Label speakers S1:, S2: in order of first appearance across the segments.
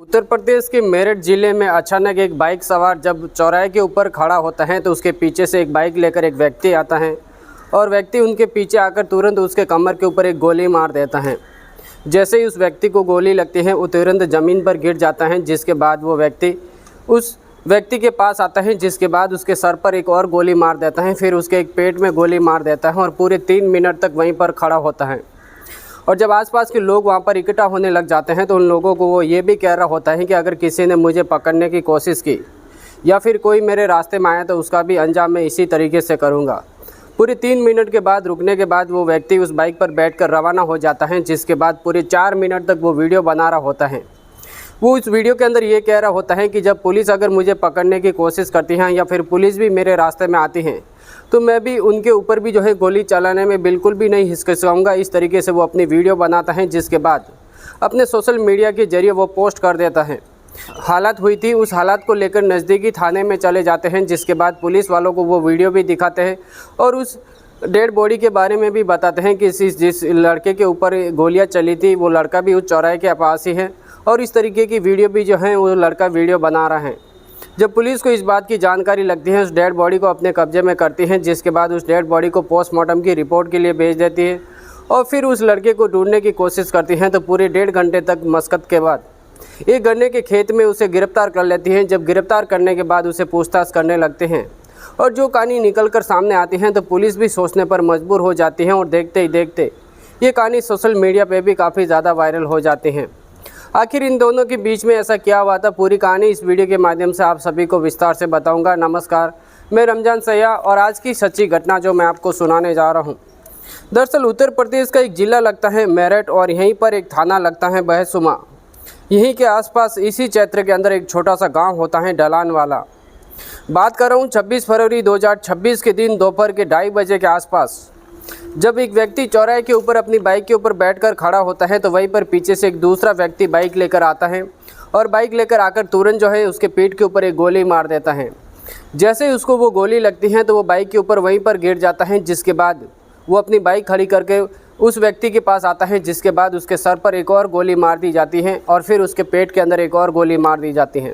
S1: उत्तर प्रदेश के मेरठ जिले में अचानक एक बाइक सवार जब चौराहे के ऊपर खड़ा होता है तो उसके पीछे से एक बाइक लेकर एक व्यक्ति आता है और व्यक्ति उनके पीछे आकर तुरंत उसके कमर के ऊपर एक गोली मार देता है। जैसे ही उस व्यक्ति को गोली लगती है वो तुरंत ज़मीन पर गिर जाता है, जिसके बाद वो व्यक्ति उस व्यक्ति के पास आता है, जिसके बाद उसके सर पर एक और गोली मार देता है, फिर उसके एक पेट में गोली मार देता है और पूरे 3 मिनट तक वहीं पर खड़ा होता है। और जब आसपास के लोग वहाँ पर इकट्ठा होने लग जाते हैं तो उन लोगों को वो ये भी कह रहा होता है कि अगर किसी ने मुझे पकड़ने की कोशिश की या फिर कोई मेरे रास्ते में आया तो उसका भी अंजाम मैं इसी तरीके से करूँगा। पूरे 3 मिनट के बाद रुकने के बाद वो व्यक्ति उस बाइक पर बैठकर रवाना हो जाता है, जिसके बाद पूरे 4 मिनट तक वो वीडियो बना रहा होता है। वो इस वीडियो के अंदर ये कह रहा होता है कि जब पुलिस अगर मुझे पकड़ने की कोशिश करती है या फिर पुलिस भी मेरे रास्ते में आती है तो मैं भी उनके ऊपर भी गोली चलाने में बिल्कुल भी नहीं हिचकिचाऊंगा। इस तरीके से वो अपनी वीडियो बनाता है, जिसके बाद अपने सोशल मीडिया के जरिए वो पोस्ट कर देता है। हालात हुई थी, उस हालात को लेकर नज़दीकी थाने में चले जाते हैं, जिसके बाद पुलिस वालों को वो वीडियो भी दिखाते हैं और उस डेड बॉडी के बारे में भी बताते हैं कि जिस लड़के के ऊपर गोलियां चली थी वो लड़का भी उस चौराहे के पास ही है और इस तरीके की वीडियो भी वो लड़का वीडियो बना रहा है। जब पुलिस को इस बात की जानकारी लगती है, उस डेड बॉडी को अपने कब्जे में करती है, जिसके बाद उस डेड बॉडी को पोस्टमार्टम की रिपोर्ट के लिए भेज देती है और फिर उस लड़के को ढूंढने की कोशिश करती हैं। तो पूरे 1.5 घंटे तक मशक्क़त के बाद एक गन्ने के खेत में उसे गिरफ्तार कर लेती हैं। जब गिरफ्तार करने के बाद उसे पूछताछ करने लगते हैं और जो कहानी निकल कर सामने आती हैं तो पुलिस भी सोचने पर मजबूर हो जाती है और देखते ही देखते ये कहानी सोशल मीडिया पे भी काफ़ी ज़्यादा वायरल हो जाती हैं। आखिर इन दोनों के बीच में ऐसा क्या हुआ था, पूरी कहानी इस वीडियो के माध्यम से आप सभी को विस्तार से बताऊंगा। नमस्कार, मैं रमजान सैया और आज की सच्ची घटना जो मैं आपको सुनाने जा रहा हूं, दरअसल उत्तर प्रदेश का एक ज़िला लगता है मेरठ और यहीं पर एक थाना लगता है बहसुमा। यहीं के आसपास इसी क्षेत्र के अंदर एक छोटा सा गाँव होता है ढलान वाला। बात कर रहा हूँ 26 फरवरी 2026 के दिन दोपहर के 2:30 बजे के आसपास, जब एक व्यक्ति चौराहे के ऊपर अपनी बाइक के ऊपर बैठकर खड़ा होता है तो वहीं पर पीछे से एक दूसरा व्यक्ति बाइक लेकर आता है और बाइक लेकर आकर तुरंत उसके पीठ के ऊपर एक गोली मार देता है। जैसे ही उसको वो गोली लगती है तो वो बाइक के ऊपर वहीं पर गिर जाता है, जिसके बाद वो अपनी बाइक खड़ी करके उस व्यक्ति के पास आता है, जिसके बाद उसके सर पर एक और गोली मार दी जाती है और फिर उसके पेट के अंदर एक और गोली मार दी जाती है।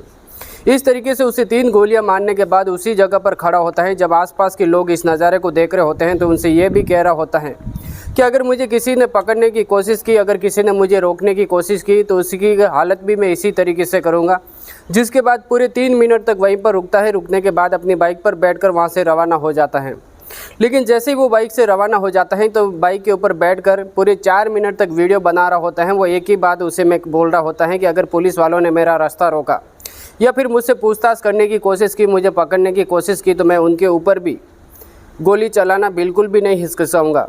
S1: इस तरीके से उसे 3 गोलियां मारने के बाद उसी जगह पर खड़ा होता है। जब आसपास के लोग इस नज़ारे को देख रहे होते हैं तो उनसे ये भी कह रहा होता है कि अगर मुझे किसी ने पकड़ने की कोशिश की, अगर किसी ने मुझे रोकने की कोशिश की तो उसकी हालत भी मैं इसी तरीके से करूँगा। जिसके बाद पूरे 3 मिनट तक वहीं पर रुकता है। रुकने के बाद अपनी बाइक पर बैठकर वहाँ से रवाना हो जाता है। लेकिन जैसे ही वो बाइक से रवाना हो जाता है तो बाइक के ऊपर बैठकर पूरे 4 मिनट तक वीडियो बना रहा होता है। वो एक ही बात उसे में बोल रहा होता है कि अगर पुलिस वालों ने मेरा रास्ता रोका या फिर मुझसे पूछताछ करने की कोशिश की, मुझे पकड़ने की कोशिश की तो मैं उनके ऊपर भी गोली चलाना बिल्कुल भी नहीं हिचकिचाऊंगा।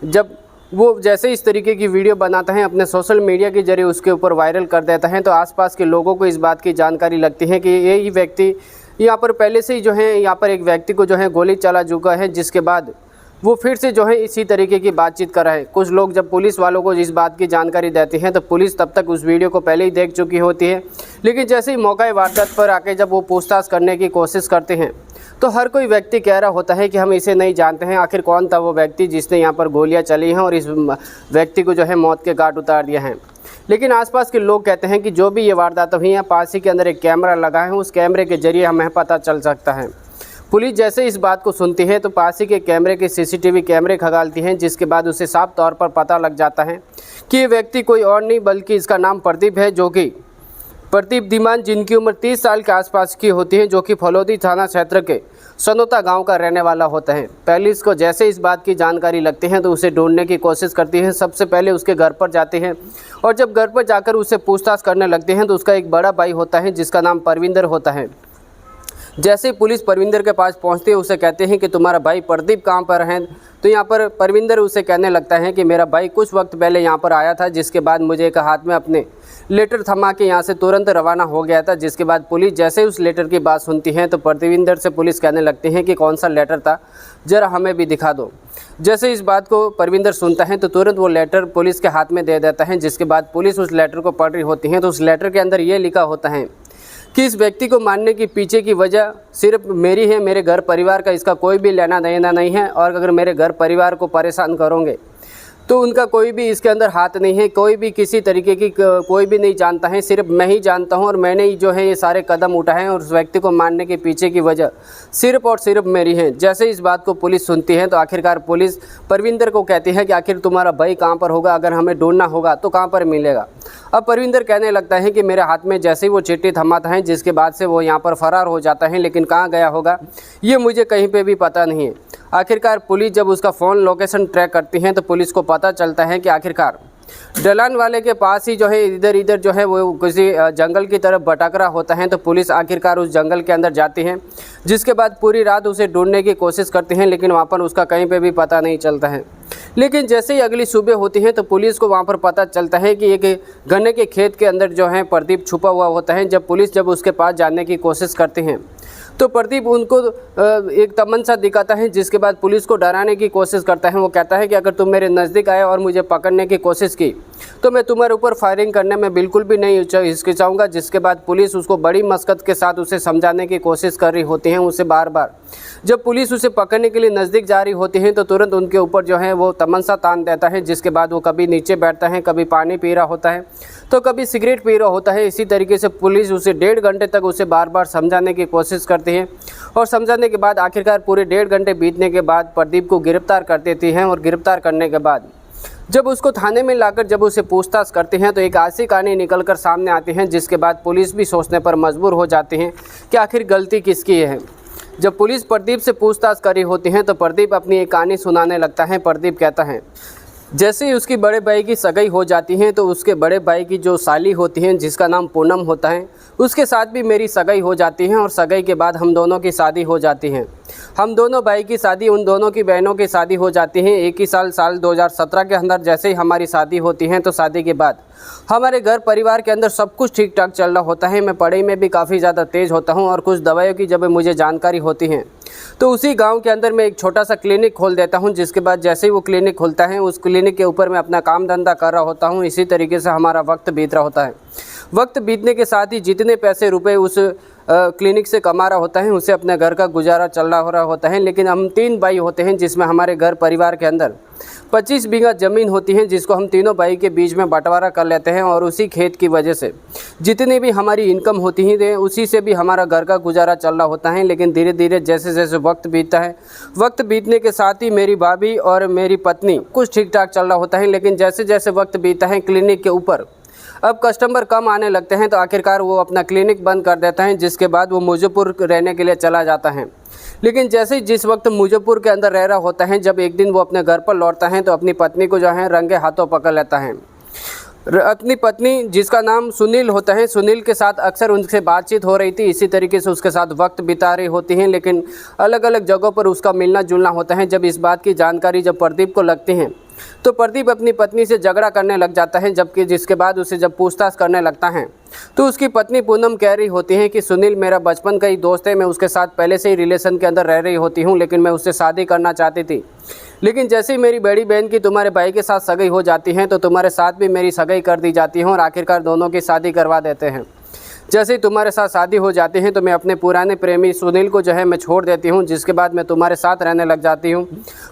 S1: जब वो जैसे इस तरीके की वीडियो बनाता है, अपने सोशल मीडिया के जरिए उसके ऊपर वायरल कर देता है, तो आसपास के लोगों को इस बात की जानकारी लगती है कि यही व्यक्ति यहाँ पर पहले से ही यहाँ पर एक व्यक्ति को गोली चला चुका है, जिसके बाद वो फिर से इसी तरीके की बातचीत कर रहा है। कुछ लोग जब पुलिस वालों को इस बात की जानकारी देते हैं तो पुलिस तब तक उस वीडियो को पहले ही देख चुकी होती है। लेकिन जैसे ही मौका वारदात पर आके जब वो पूछताछ करने की कोशिश करते हैं तो हर कोई व्यक्ति कह रहा होता है कि हम इसे नहीं जानते हैं, आखिर कौन था वो व्यक्ति जिसने यहाँ पर गोलियाँ चली हैं और इस व्यक्ति को मौत के घाट उतार दिया है। लेकिन आसपास के लोग कहते हैं कि जो भी ये वारदात हुई है, पास ही के अंदर एक कैमरा लगा है, उस कैमरे के जरिए हमें पता चल सकता है। पुलिस जैसे इस बात को सुनती है तो पास ही के कैमरे के CCTV कैमरे खंगालती हैं, जिसके बाद उसे साफ तौर पर पता लग जाता है कि ये व्यक्ति कोई और नहीं बल्कि इसका नाम प्रदीप है, जो कि प्रदीप धीमान, जिनकी उम्र 30 साल के आसपास की होती है, जो कि फलोदी थाना क्षेत्र के सनोता गांव का रहने वाला होता है। पुलिस को जैसे इस बात की जानकारी लगती है तो उसे ढूंढने की कोशिश करती है। सबसे पहले उसके घर पर जाते हैं और जब घर पर जाकर उसे पूछताछ करने लगते हैं तो उसका एक बड़ा भाई होता है जिसका नाम परविंदर होता है। जैसे ही पुलिस परविंदर के पास पहुंचती है, उसे कहते हैं कि तुम्हारा भाई प्रदीप कहाँ पर है। तो यहाँ पर परविंदर उसे कहने लगता है कि मेरा भाई कुछ वक्त पहले यहाँ पर आया था, जिसके बाद मुझे एक हाथ में अपने लेटर थमा के यहाँ से तुरंत रवाना हो गया था। जिसके बाद पुलिस जैसे ही उस लेटर की बात सुनती है तो परविंदर से पुलिस कहने लगती है कि कौन सा लेटर था, ज़रा हमें भी दिखा दो। जैसे इस बात को परविंदर सुनता है तो तुरंत वो लेटर पुलिस के हाथ में दे देता है। जिसके बाद पुलिस उस लेटर को पढ़ रही होती है तो उस लेटर के अंदर ये लिखा होता है कि इस व्यक्ति को मारने की पीछे की वजह सिर्फ मेरी है, मेरे घर परिवार का इसका कोई भी लेना देना नहीं है, और अगर मेरे घर परिवार को परेशान करोगे तो उनका कोई भी इसके अंदर हाथ नहीं है, कोई भी किसी तरीके की कोई भी नहीं जानता है, सिर्फ मैं ही जानता हूं और मैंने ही जो है ये सारे कदम उठाए हैं और उस व्यक्ति को मारने के पीछे की वजह सिर्फ और सिर्फ मेरी है। जैसे इस बात को पुलिस सुनती है तो आखिरकार पुलिस परविंदर को कहती है कि आखिर तुम्हारा भाई कहाँ पर होगा, अगर हमें ढूंढना होगा तो कहाँ पर मिलेगा। अब परविंदर कहने लगता है कि मेरे हाथ में जैसे ही वो चिट्ठी थमाता है, जिसके बाद से वो यहाँ पर फरार हो जाता है, लेकिन कहाँ गया होगा ये मुझे कहीं पे भी पता नहीं है। आखिरकार पुलिस जब उसका फ़ोन लोकेशन ट्रैक करती है तो पुलिस को पता चलता है कि आखिरकार ढलान वाले के पास ही जो है इधर इधर जो है वो किसी जंगल की तरफ भटक रहा होता है। तो पुलिस आखिरकार उस जंगल के अंदर जाती है, जिसके बाद पूरी रात उसे ढूंढने की कोशिश करती हैं, लेकिन वहाँ पर उसका कहीं पे भी पता नहीं चलता है। लेकिन जैसे ही अगली सुबह होती है तो पुलिस को वहाँ पर पता चलता है कि एक गन्ने के खेत के अंदर जो है प्रदीप छुपा हुआ होता है। जब पुलिस उसके पास जाने की कोशिश करती हैं तो प्रदीप उनको एक तमंचा दिखाता है, जिसके बाद पुलिस को डराने की कोशिश करता है। वो कहता है कि अगर तुम मेरे नज़दीक आए और मुझे पकड़ने की कोशिश की तो मैं तुम्हारे ऊपर फायरिंग करने में बिल्कुल भी नहीं हिचकिचाऊंगा। जिसके बाद पुलिस उसको बड़ी मशक्क़त के साथ उसे समझाने की कोशिश कर रही होती है उसे बार बार। जब पुलिस उसे पकड़ने के लिए नज़दीक जा रही होती है तो तुरंत उनके ऊपर जो है वो तमंचा तान देता है, जिसके बाद वो कभी नीचे बैठता है, कभी पानी पी रहा होता है तो कभी सिगरेट पी रहा होता है। इसी तरीके से पुलिस उसे 1.5 घंटे तक उसे बार बार समझाने की कोशिश करती है और समझाने के बाद आखिरकार पूरे 1.5 घंटे बीतने के बाद प्रदीप को गिरफ्तार कर देती हैं। और गिरफ्तार करने के बाद जब उसको थाने में लाकर जब उसे पूछताछ करते हैं तो एक ऐसी कहानी निकल कर सामने आती है, जिसके बाद पुलिस भी सोचने पर मजबूर हो जाती है कि आखिर गलती किसकी है। जब पुलिस प्रदीप से पूछताछ कर रही होती है तो प्रदीप अपनी एक कहानी सुनाने लगता है। प्रदीप कहता है जैसे ही उसकी बड़े भाई की सगाई हो जाती है तो उसके बड़े भाई की जो साली होती है, जिसका नाम पूनम होता है, उसके साथ भी मेरी सगाई हो जाती है और सगाई के बाद हम दोनों की शादी हो जाती है। हम दोनों भाई की शादी उन दोनों की बहनों की शादी हो जाती है एक ही साल 2017 के अंदर। जैसे ही हमारी शादी होती है तो शादी के बाद हमारे घर परिवार के अंदर सब कुछ ठीक ठाक चल रहा होता है। मैं पढ़ाई में भी काफ़ी ज़्यादा तेज़ होता हूँ और कुछ दवाइयों की जब मुझे जानकारी होती है तो उसी गांव के अंदर मैं एक छोटा सा क्लिनिक खोल देता हूं। जिसके बाद जैसे ही वो क्लिनिक खुलता है उस क्लिनिक के ऊपर मैं अपना काम धंधा कर रहा होता हूं। इसी तरीके से हमारा वक्त बीत रहा होता है। वक्त बीतने के साथ ही जितने पैसे रुपए उस क्लिनिक से कमा रहा होता है उसे अपने घर का गुजारा चल रहा हो रहा होता है। लेकिन हम 3 भाई होते हैं, जिसमें हमारे घर परिवार के अंदर 25 बीघा ज़मीन होती है, जिसको हम तीनों भाई के बीच में बंटवारा कर लेते हैं। और उसी खेत की वजह से जितनी भी हमारी इनकम होती है उसी से भी हमारा घर का गुजारा चल रहा होता है। लेकिन धीरे धीरे जैसे जैसे वक्त बीतता है, वक्त बीतने के साथ ही मेरी भाभी और मेरी पत्नी कुछ ठीक ठाक चल रहा होता है। लेकिन जैसे जैसे वक्त बीतता है क्लिनिक के ऊपर अब कस्टमर कम आने लगते हैं तो आखिरकार वो अपना क्लिनिक बंद कर देता है। जिसके बाद वो मुजफ्फरपुर रहने के लिए चला जाता है। लेकिन जैसे ही जिस वक्त मुजफ्फरपुर के अंदर रह रहा होता है, जब एक दिन वो अपने घर पर लौटता है तो अपनी पत्नी को जो है रंगे हाथों पकड़ लेता है। अपनी पत्नी जिसका नाम सुनील होता है, सुनील के साथ अक्सर उनसे बातचीत हो रही थी। इसी तरीके से उसके साथ वक्त बिता रही होती हैं, लेकिन अलग अलग जगहों पर उसका मिलना जुलना होता है। जब इस बात की जानकारी जब प्रदीप को लगती है तो प्रदीप अपनी पत्नी से झगड़ा करने लग जाता है। जबकि जिसके बाद उसे जब पूछताछ करने लगता है तो उसकी पत्नी पूनम कह रही होती है कि सुनील मेरा बचपन का ही दोस्त है, मैं उसके साथ पहले से ही रिलेशन के अंदर रह रही होती हूँ, लेकिन मैं उससे शादी करना चाहती थी। लेकिन जैसे ही मेरी बड़ी बहन की तुम्हारे भाई के साथ सगाई हो जाती है तो तुम्हारे साथ भी मेरी सगाई कर दी जाती है और आखिरकार दोनों की शादी करवा देते हैं। जैसे ही तुम्हारे साथ शादी हो जाती है तो मैं अपने पुराने प्रेमी सुनील को जो है मैं छोड़ देती हूँ, जिसके बाद मैं तुम्हारे साथ रहने लग जाती हूँ।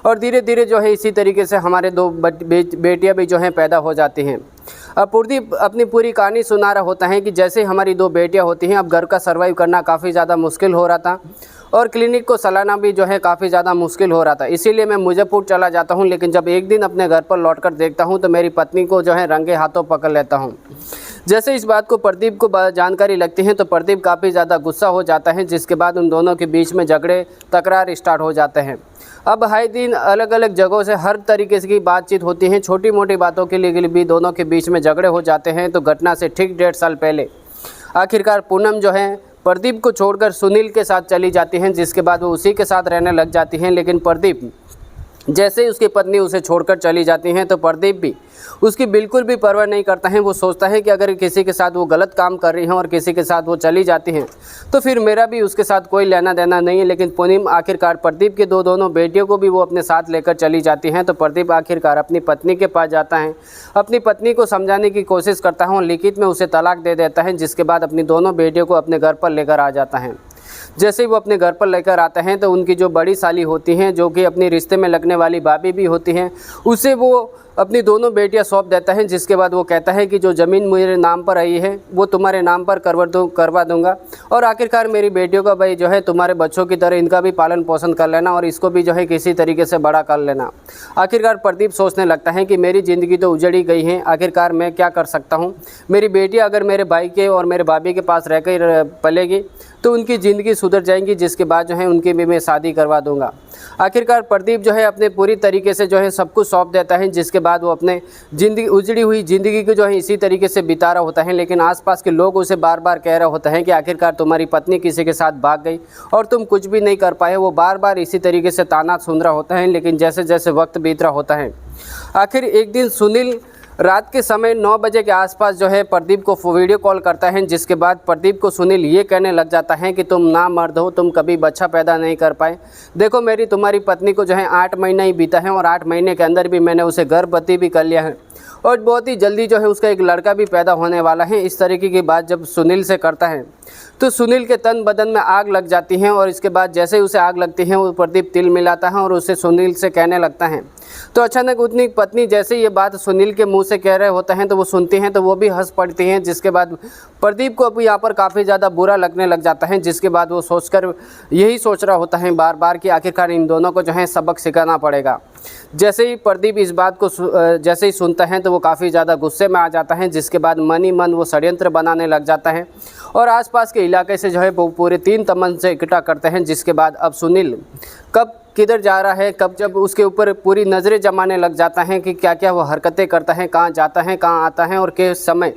S1: और धीरे धीरे जो है इसी तरीके से हमारे 2 बेटियाँ भी जो हैं पैदा हो जाती हैं। अब प्रदीप अपनी पूरी कहानी सुना रहा होता है कि जैसे हमारी 2 बेटियाँ होती हैं, अब घर का सर्वाइव करना काफ़ी ज़्यादा मुश्किल हो रहा था और क्लिनिक को चलाना भी जो है काफ़ी ज़्यादा मुश्किल हो रहा था। इसीलिए मैं मुजफ्फरपुर चला जाता हूँ। लेकिन जब एक दिन अपने घर पर लौटकर देखता हूँ तो मेरी पत्नी को जो है रंगे हाथों पकड़ लेता हूँ। जैसे इस बात को प्रदीप को जानकारी लगती है तो प्रदीप काफ़ी ज़्यादा गुस्सा हो जाता है, जिसके बाद उन दोनों के बीच में झगड़े तकरार स्टार्ट हो जाते हैं। अब हाई दिन अलग अलग जगहों से हर तरीके की बातचीत होती है, छोटी मोटी बातों के लिए भी दोनों के बीच में झगड़े हो जाते हैं। तो घटना से ठीक 1.5 साल पहले आखिरकार पूनम जो है प्रदीप को छोड़कर सुनील के साथ चली जाती हैं, जिसके बाद वो उसी के साथ रहने लग जाती हैं। लेकिन प्रदीप जैसे ही उसकी पत्नी उसे छोड़कर चली जाती हैं तो प्रदीप भी उसकी बिल्कुल भी परवाह नहीं करता है। वो सोचता है कि अगर किसी के साथ वो गलत काम कर रही हैं और किसी के साथ वो चली जाती हैं तो फिर मेरा भी उसके साथ कोई लेना देना नहीं है। लेकिन पूनम आखिरकार प्रदीप के दोनों बेटियों को भी वो अपने साथ लेकर चली जाती हैं। तो प्रदीप आखिरकार अपनी पत्नी के पास जाता है, अपनी पत्नी को समझाने की कोशिश करता है और लिखित में उसे तलाक दे देता है। जिसके बाद अपनी दोनों बेटियों को अपने घर पर लेकर आ जाता है। जैसे ही वो अपने घर पर लेकर आते हैं तो उनकी जो बड़ी साली होती हैं, जो कि अपनी रिश्ते में लगने वाली भाभी भी होती हैं, उसे वो अपनी दोनों बेटियां सौंप देता है, जिसके बाद वो कहता है कि जो ज़मीन मेरे नाम पर आई है वो तुम्हारे नाम पर करवा दूंगा, और आखिरकार मेरी बेटियों का भाई जो है तुम्हारे बच्चों की तरह इनका भी पालन पोषण कर लेना और इसको भी जो है किसी तरीके से बड़ा कर लेना। आखिरकार प्रदीप सोचने लगता है कि मेरी ज़िंदगी तो उजड़ी गई है, आखिरकार मैं क्या कर सकता हूँ। मेरी बेटी अगर मेरे भाई के और मेरे भाभी के पास रहकर पलेगी तो उनकी ज़िंदगी सुधर जाएंगी, जिसके बाद जो है उनकी भी मैं शादी करवा दूंगा। आखिरकार प्रदीप जो है अपने पूरी तरीके से जो है सब कुछ सौंप देता है, जिसके बाद वो अपने उजड़ी हुई ज़िंदगी को जो है इसी तरीके से बिता रहा होता है। लेकिन आसपास के लोग उसे बार बार कह रहे होते हैं कि आखिरकार तुम्हारी पत्नी किसी के साथ भाग गई और तुम कुछ भी नहीं कर पाए। वो बार बार इसी तरीके से ताना सुन रहा होता है। लेकिन जैसे जैसे वक्त बीत रहा होता है, आखिर एक दिन सुनील रात के समय 9 बजे के आसपास जो है प्रदीप को वीडियो कॉल करता है, जिसके बाद प्रदीप को सुनील ये कहने लग जाता है कि तुम ना मर्द हो, तुम कभी बच्चा पैदा नहीं कर पाए। देखो तुम्हारी पत्नी को जो है 8 महीना ही बीता है और 8 महीने के अंदर भी मैंने उसे गर्भवती भी कर लिया है और बहुत ही जल्दी जो है उसका एक लड़का भी पैदा होने वाला है। इस तरीके की बात जब सुनील से करता है तो सुनील के तन बदन में आग लग जाती है और इसके बाद जैसे ही उसे आग लगती है वो प्रदीप तिल मिलाता है और उसे सुनील से कहने लगता है। तो अचानक उतनी पत्नी जैसे ये बात सुनील के मुंह से कह रहे होते हैं तो वो सुनती हैं तो वो भी हंस पड़ती हैं, जिसके बाद प्रदीप को अब यहाँ पर काफ़ी ज़्यादा बुरा लगने लग जाता है। जिसके बाद वो यही सोच रहा होता है बार बार कि आखिरकार इन दोनों को जो है सबक सिखाना पड़ेगा। जैसे ही प्रदीप इस बात को जैसे ही सुनता है तो वो काफ़ी ज़्यादा गुस्से में आ जाता है, जिसके बाद मन ही मन वो षड्यंत्र बनाने लग जाता है और आसपास के इलाके से जो है वो पूरे 3 तमन से इकट्ठा करते हैं। जिसके बाद अब सुनील कब किधर जा रहा है, कब जब उसके ऊपर पूरी नज़रें जमाने लग जाता है कि क्या क्या वो हरकतें करता है, कहाँ जाता है, कहाँ आता है और किस समय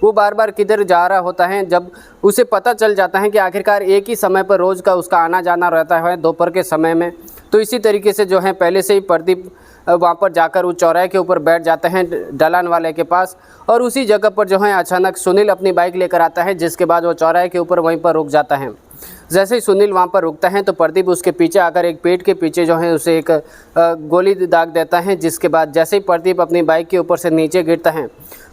S1: वो बार बार किधर जा रहा होता है। जब उसे पता चल जाता है कि आखिरकार एक ही समय पर रोज़ का उसका आना जाना रहता है दोपहर के समय में, तो इसी तरीके से जो है पहले से ही प्रदीप वहाँ पर जाकर उस चौराहे के ऊपर बैठ जाते हैं ढलान वाले के पास और उसी जगह पर जो है अचानक सुनील अपनी बाइक लेकर आता है, जिसके बाद वो चौराहे के ऊपर वहीं पर रुक जाता है। जैसे ही सुनील वहाँ पर रुकता है तो प्रदीप उसके पीछे आकर एक पेट के पीछे जो है उसे एक गोली दाग देता है, जिसके बाद जैसे ही प्रदीप अपनी बाइक के ऊपर से नीचे गिरता है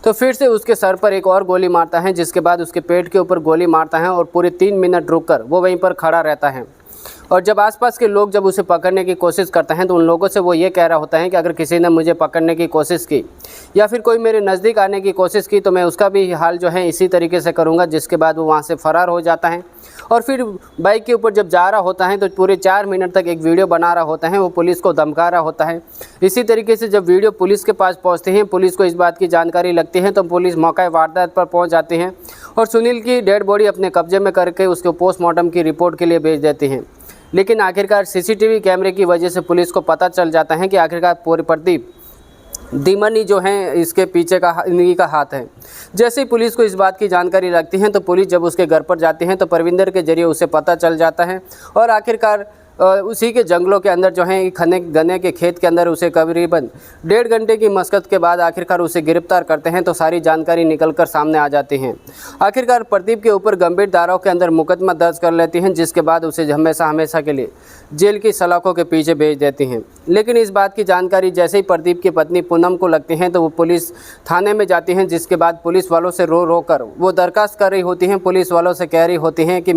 S1: तो फिर से उसके सर पर एक और गोली मारता है, जिसके बाद उसके पेट के ऊपर गोली मारता है और पूरे 3 मिनट रुककर वो वहीं पर खड़ा रहता है। और जब आसपास के लोग जब उसे पकड़ने की कोशिश करते हैं तो उन लोगों से वो ये कह रहा होता है कि अगर किसी ने मुझे पकड़ने की कोशिश की या फिर कोई मेरे नज़दीक आने की कोशिश की तो मैं उसका भी हाल जो है इसी तरीके से करूँगा। जिसके बाद वो वहाँ से फ़रार हो जाता है और फिर बाइक के ऊपर जब जा रहा होता है तो पूरे 4 मिनट तक एक वीडियो बना रहा होता है, वो पुलिस को धमका रहा होता है। इसी तरीके से जब वीडियो पुलिस के पास पहुँचती है, पुलिस को इस बात की जानकारी लगती है तो पुलिस मौका वारदात पर पहुँच जाती है और सुनील की डेड बॉडी अपने कब्जे में करके उसको पोस्टमार्टम की रिपोर्ट के लिए भेज देती हैं। लेकिन आखिरकार सीसीटीवी कैमरे की वजह से पुलिस को पता चल जाता है कि आखिरकार प्रदीप दीमनी जो है इसके पीछे का इन्हीं का हाथ है। जैसे ही पुलिस को इस बात की जानकारी लगती है तो पुलिस जब उसके घर पर जाती है तो परविंदर के जरिए उसे पता चल जाता है और आखिरकार उसी के जंगलों के अंदर जो है खने गन्ने के खेत के अंदर उसे करीबन 1.5 घंटे की मशक्क़त के बाद आखिरकार उसे गिरफ्तार करते हैं तो सारी जानकारी निकलकर सामने आ जाती है। आखिरकार प्रदीप के ऊपर गंभीर धाराओं के अंदर मुकदमा दर्ज कर लेती हैं, जिसके बाद उसे हमेशा के लिए जेल की सलाखों के पीछे भेज देती हैं। लेकिन इस बात की जानकारी जैसे ही प्रदीप की पत्नी पूनम को लगती है तो वो पुलिस थाने में जाती हैं, जिसके बाद पुलिस वालों से रो कर वो दरखास्त कर रही होती हैं। पुलिस वालों से कह रही होती हैं कि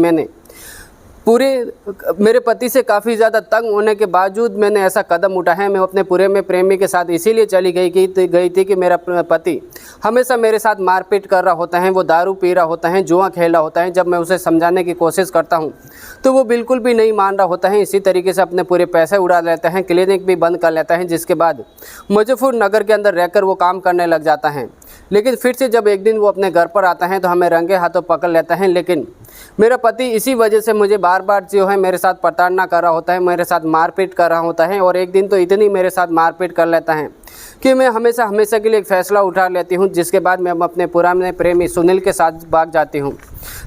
S1: मेरे पति से काफ़ी ज़्यादा तंग होने के बावजूद मैंने ऐसा कदम उठाया है। मैं अपने पूरे में प्रेमी के साथ इसीलिए चली गई थी कि मेरा पति हमेशा मेरे साथ मारपीट कर रहा होता है, वो दारू पी रहा होता है, जुआ खेल रहा होता है। जब मैं उसे समझाने की कोशिश करता हूँ तो वो बिल्कुल भी नहीं मान रहा होता है। इसी तरीके से अपने पूरे पैसे उड़ा लेता है, क्लिनिक भी बंद कर लेता है, जिसके बाद मुजफ्फरनगर के अंदर रहकर वो काम करने लग जाता है। लेकिन फिर से जब एक दिन वो अपने घर पर आता है तो हमें रंगे हाथों पकड़ लेता है। लेकिन मेरा पति इसी वजह से मुझे बार बार जो है मेरे साथ प्रताड़ना कर रहा होता है, मेरे साथ मारपीट कर रहा होता है और एक दिन तो इतनी मेरे साथ मारपीट कर लेता है कि मैं हमेशा के लिए एक फ़ैसला उठा लेती हूँ, जिसके बाद मैं अपने पुराने प्रेमी सुनील के साथ भाग जाती हूँ।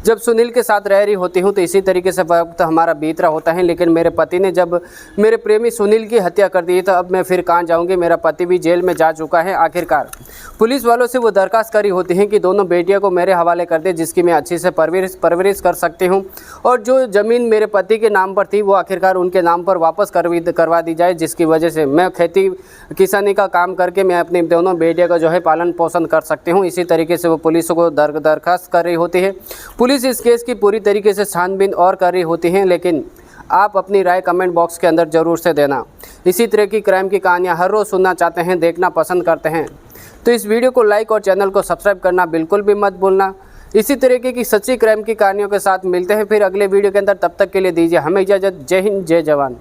S1: जब सुनील के साथ रह रही होती हूँ तो इसी तरीके से वक्त हमारा बीत रहा होता है। लेकिन मेरे पति ने जब मेरे प्रेमी सुनील की हत्या कर दी तो अब मैं फिर कहाँ जाऊँगी, मेरा पति भी जेल में जा चुका है। आखिरकार पुलिस वालों से वो दरखास्त करी होती है कि दोनों बेटियों को मेरे हवाले कर दे, जिसकी मैं अच्छी से परवरिश कर सकती हूँ और जो ज़मीन मेरे पति के नाम पर थी वो आखिरकार उनके नाम पर वापस करवा दी जाए, जिसकी वजह से मैं खेती किसानी का काम करके मैं अपनी दोनों बेटियों का जो है पालन पोषण कर सकती हूँ। इसी तरीके से वो पुलिस को दरखास्त कर रही होती है। पुलिस इस केस की पूरी तरीके से छानबीन और कर रही होती है। लेकिन आप अपनी राय कमेंट बॉक्स के अंदर ज़रूर से देना। इसी तरह की क्राइम की कहानियाँ हर रोज़ सुनना चाहते हैं, देखना पसंद करते हैं तो इस वीडियो को लाइक और चैनल को सब्सक्राइब करना बिल्कुल भी मत भूलना। इसी तरीके की सच्ची क्राइम की कहानियों के साथ मिलते हैं फिर अगले वीडियो के अंदर। तब तक के लिए दीजिए हमें इजाज़त। जय हिंद, जय जवान।